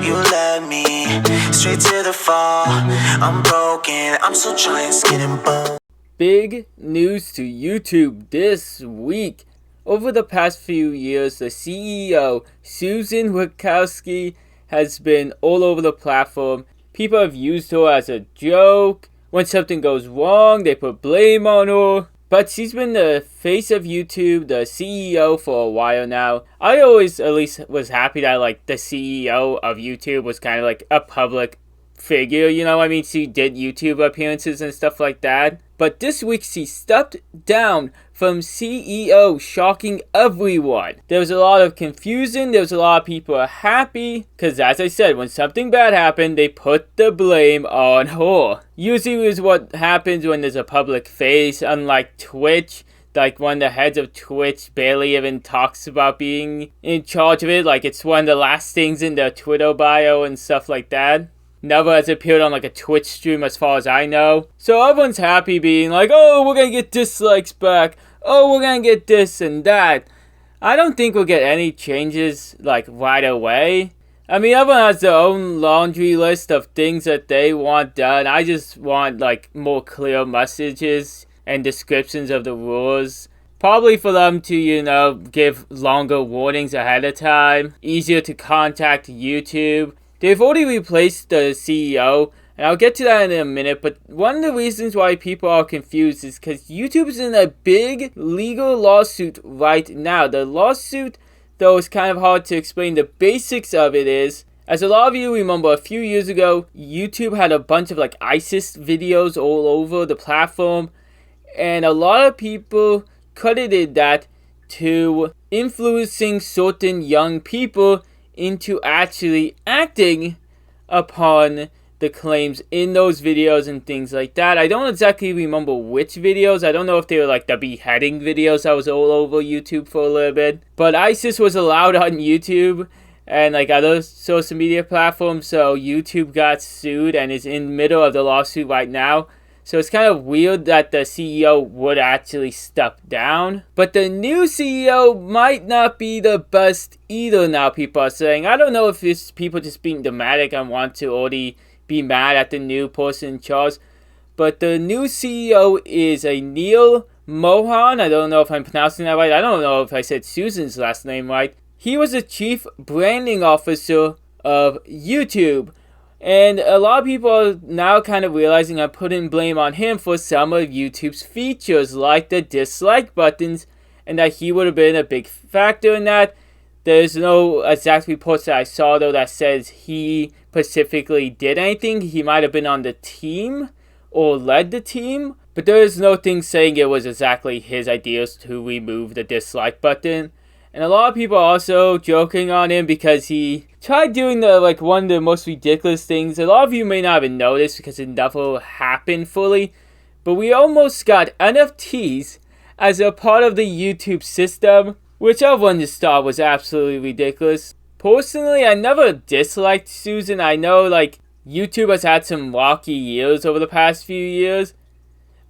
You led me straight to the fall. I'm broken, I'm still trying, skin and bone. Big news to YouTube this week. Over the past few years, the CEO, Susan Wojcicki, has been all over the platform. People have used her as a joke. When something goes wrong, they put blame on her. But she's been the face of YouTube, the CEO, for a while now. I always at least was happy that the CEO of YouTube was kind of like a public figure, you know what I mean? She did YouTube appearances and stuff like that. But this week she stepped down from CEO, shocking everyone. There was a lot of confusion, there was a lot of people happy, because as I said, when something bad happened, they put the blame on her. Usually is what happens when there's a public face, unlike Twitch. Like, one of the heads of Twitch barely even talks about being in charge of it. Like, it's one of the last things in their Twitter bio and stuff like that. Never has appeared on a Twitch stream as far as I know. So everyone's happy being like, oh, we're gonna get dislikes back. Oh, we're gonna get this and that. I don't think we'll get any changes right away. I mean, everyone has their own laundry list of things that they want done. I just want more clear messages and descriptions of the rules. Probably for them to, give longer warnings ahead of time. Easier to contact YouTube. They've already replaced the CEO, and I'll get to that in a minute, but one of the reasons why people are confused is because YouTube is in a big legal lawsuit right now. The lawsuit, though, is kind of hard to explain. The basics of it is, as a lot of you remember, a few years ago, YouTube had a bunch of ISIS videos all over the platform, and a lot of people credited that to influencing certain young people into actually acting upon the claims in those videos and things like that. I don't exactly remember which videos. I don't know if they were the beheading videos that was all over YouTube for a little bit. But ISIS was allowed on YouTube and other social media platforms, so YouTube got sued and is in the middle of the lawsuit right now. So it's kind of weird that the CEO would actually step down. But the new CEO might not be the best either now, people are saying. I don't know if it's people just being dramatic and want to already be mad at the new person in charge. But the new CEO is a Neil Mohan. I don't know if I'm pronouncing that right. I don't know if I said Susan's last name right. He was the chief branding officer of YouTube. And a lot of people are now kind of realizing I'm putting blame on him for some of YouTube's features, like the dislike buttons, and that he would have been a big factor in that. There's no exact reports that I saw, though, that says he specifically did anything. He might have been on the team or led the team, but there is no thing saying it was exactly his ideas to remove the dislike button. And a lot of people are also joking on him because he tried doing one of the most ridiculous things. A lot of you may not even know this because it never happened fully, but we almost got NFTs as a part of the YouTube system, which everyone just thought was absolutely ridiculous. Personally, I never disliked Susan. I know YouTube has had some rocky years over the past few years,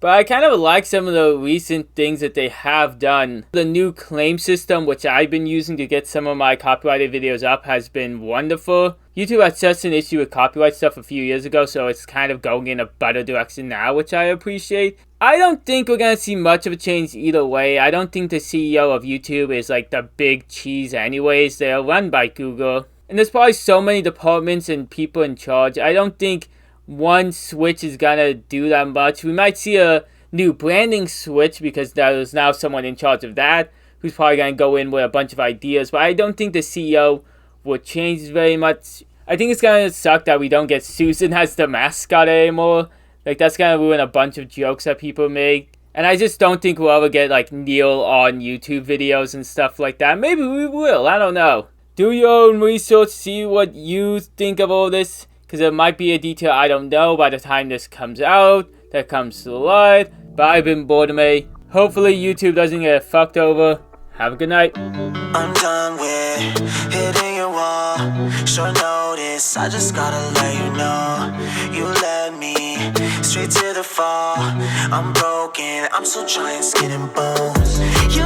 but I kind of like some of the recent things that they have done. The new claim system, which I've been using to get some of my copyrighted videos up, has been wonderful. YouTube had such an issue with copyright stuff a few years ago, so it's kind of going in a better direction now, which I appreciate. I don't think we're going to see much of a change either way. I don't think the CEO of YouTube is the big cheese anyways. They're run by Google. And there's probably so many departments and people in charge. I don't think one switch is gonna do that much. We might see a new branding switch because there's now someone in charge of that who's probably gonna go in with a bunch of ideas, but I don't think the CEO will change very much. I think it's gonna suck that we don't get Susan as the mascot anymore. That's gonna ruin a bunch of jokes that people make. And I just don't think we'll ever get Neil on YouTube videos and stuff like that. Maybe we will, I don't know. Do your own research, see what you think of all this, because there might be a detail I don't know by the time this comes out, that comes to light. But I've been Birdime. Hopefully YouTube doesn't get fucked over. Have a good night. I'm done with hitting your wall. Short notice, I just gotta let you know. You led me straight to the fall. I'm broken, I'm still trying, skin and bones. You